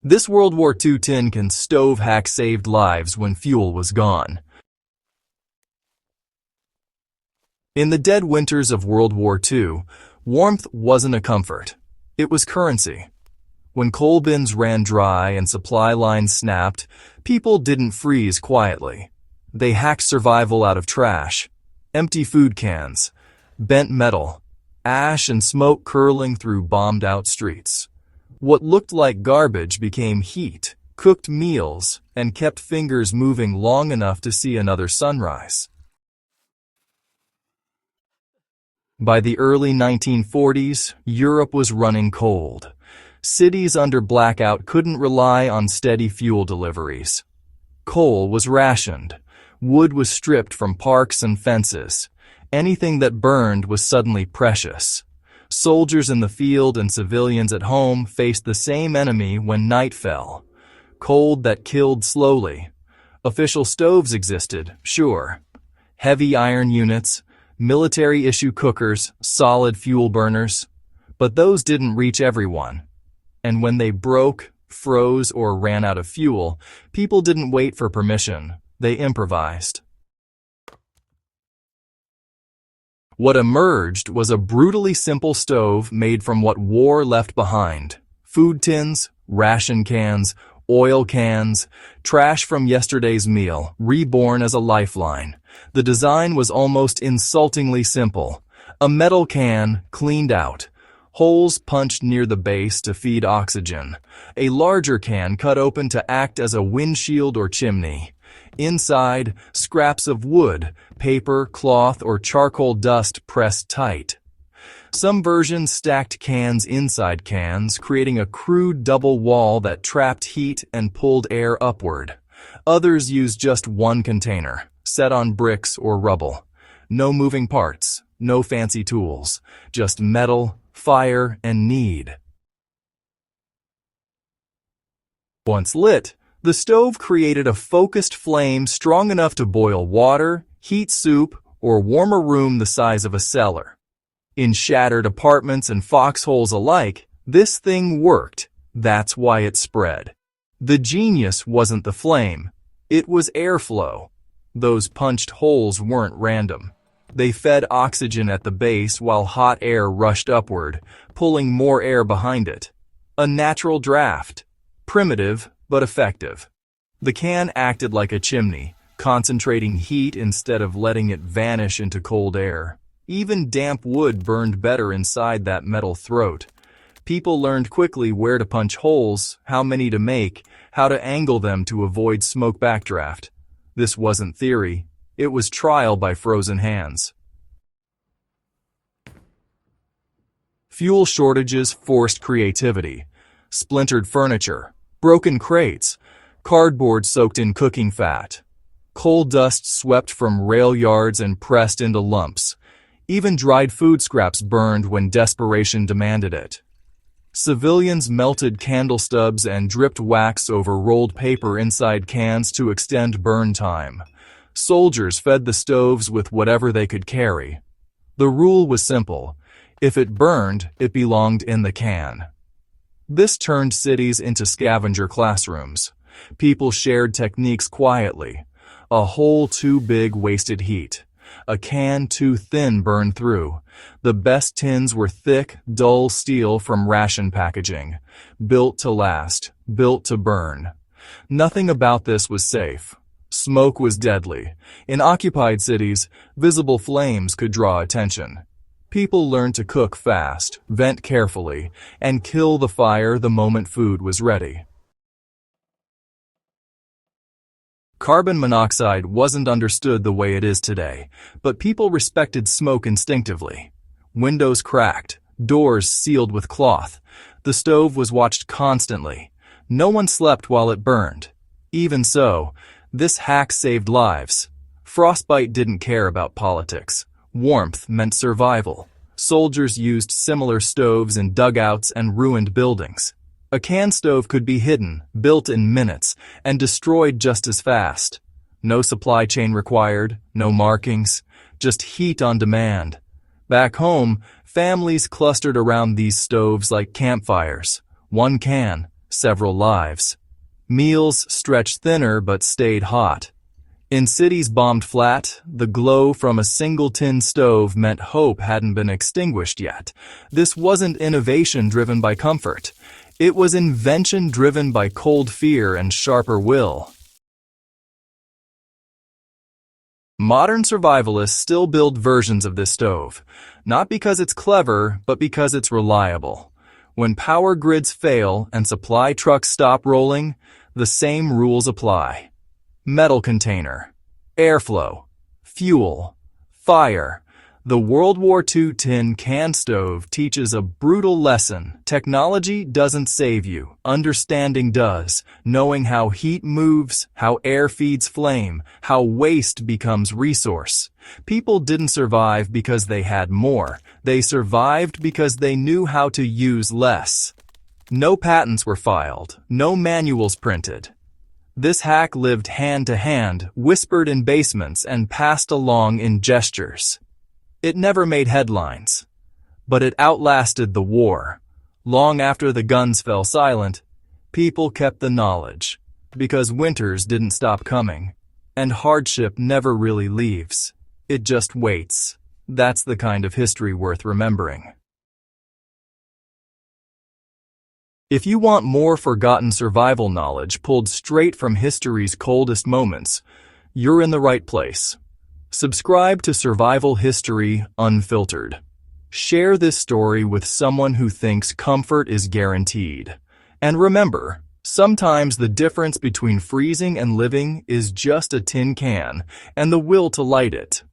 This World War II tin can stove hack saved lives when fuel was gone. In the dead winters of World War II, warmth wasn't a comfort. It was currency. When coal bins ran dry and supply lines snapped, people didn't freeze quietly. They hacked survival out of trash, empty food cans, bent metal, ash and smoke curling through bombed-out streets. What looked like garbage became heat, cooked meals, and kept fingers moving long enough to see another sunrise. By the early 1940s, Europe was running cold. Cities under blackout couldn't rely on steady fuel deliveries. Coal was rationed. Wood was stripped from parks and fences. Anything that burned was suddenly precious. Soldiers in the field and civilians at home faced the same enemy when night fell. Cold that killed slowly. Official stoves existed, sure. Heavy iron units, military-issue cookers, solid fuel burners. But those didn't reach everyone. And when they broke, froze, or ran out of fuel, people didn't wait for permission. They improvised. What emerged was a brutally simple stove made from what war left behind. Food tins, ration cans, oil cans, trash from yesterday's meal, reborn as a lifeline. The design was almost insultingly simple. A metal can, cleaned out. Holes punched near the base to feed oxygen. A larger can cut open to act as a windshield or chimney. Inside, scraps of wood, paper, cloth, or charcoal dust pressed tight. Some versions stacked cans inside cans, creating a crude double wall that trapped heat and pulled air upward. Others used just one container, set on bricks or rubble. No moving parts, no fancy tools, just metal, fire, and need. Once lit, the stove created a focused flame strong enough to boil water, heat soup, or warm a room the size of a cellar. In shattered apartments and foxholes alike, this thing worked. That's why it spread. The genius wasn't the flame. It was airflow. Those punched holes weren't random. They fed oxygen at the base while hot air rushed upward, pulling more air behind it. A natural draft. Primitive, but effective. The can acted like a chimney, concentrating heat instead of letting it vanish into cold air. Even damp wood burned better inside that metal throat. People learned quickly where to punch holes, how many to make, how to angle them to avoid smoke backdraft. This wasn't theory. It was trial by frozen hands. Fuel shortages forced creativity. Splintered furniture, broken crates, cardboard soaked in cooking fat. Coal dust swept from rail yards and pressed into lumps. Even dried food scraps burned when desperation demanded it. Civilians melted candle stubs and dripped wax over rolled paper inside cans to extend burn time. Soldiers fed the stoves with whatever they could carry. The rule was simple. If it burned, it belonged in the can. This turned cities into scavenger classrooms. People shared techniques quietly. A hole too big wasted heat. A can too thin burned through. The best tins were thick, dull steel from ration packaging. Built to last, built to burn. Nothing about this was safe. Smoke was deadly. In occupied cities, visible flames could draw attention. People learned to cook fast, vent carefully, and kill the fire the moment food was ready. Carbon monoxide wasn't understood the way it is today, but people respected smoke instinctively. Windows cracked, doors sealed with cloth. The stove was watched constantly. No one slept while it burned. Even so, this hack saved lives. Frostbite didn't care about politics. Warmth meant survival. Soldiers used similar stoves in dugouts and ruined buildings. A can stove could be hidden, built in minutes, and destroyed just as fast. No supply chain required, no markings, just heat on demand. Back home, families clustered around these stoves like campfires. One can, several lives. Meals stretched thinner but stayed hot. In cities bombed flat, the glow from a single tin stove meant hope hadn't been extinguished yet. This wasn't innovation driven by comfort. It was invention driven by cold fear and sharper will. Modern survivalists still build versions of this stove, not because it's clever, but because it's reliable. When power grids fail and supply trucks stop rolling, the same rules apply. Metal container, airflow, fuel, fire. The World War II tin can stove teaches a brutal lesson. Technology doesn't save you. Understanding does. Knowing how heat moves, how air feeds flame, how waste becomes resource. People didn't survive because they had more. They survived because they knew how to use less. No patents were filed. No manuals printed. This hack lived hand to hand, whispered in basements, and passed along in gestures. It never made headlines, but it outlasted the war. Long after the guns fell silent, people kept the knowledge, because winters didn't stop coming, and hardship never really leaves. It just waits. That's the kind of history worth remembering. If you want more forgotten survival knowledge pulled straight from history's coldest moments, you're in the right place. Subscribe to Survival History Unfiltered. Share this story with someone who thinks comfort is guaranteed. And remember, sometimes the difference between freezing and living is just a tin can and the will to light it.